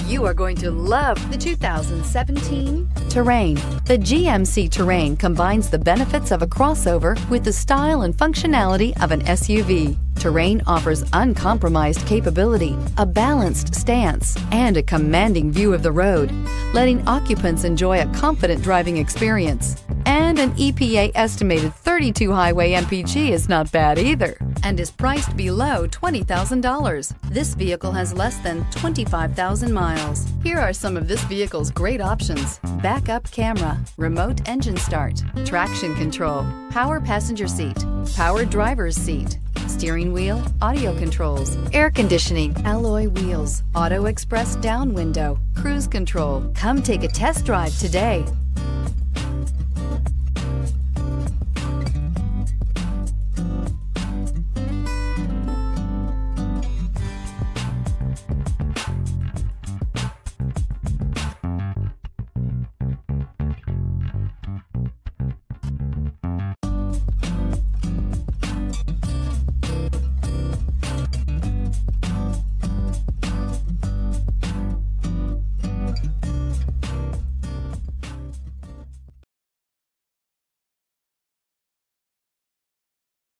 You are going to love the 2017 Terrain. The GMC Terrain combines the benefits of a crossover with the style and functionality of an SUV. Terrain offers uncompromised capability, a balanced stance, and a commanding view of the road, letting occupants enjoy a confident driving experience. And an EPA estimated 32 highway MPG is not bad either, and is priced below $20,000. This vehicle has less than 25,000 miles. Here are some of this vehicle's great options: backup camera, remote engine start, traction control, power passenger seat, power driver's seat, steering wheel audio controls, air conditioning, alloy wheels, auto express down window, cruise control. Come take a test drive today.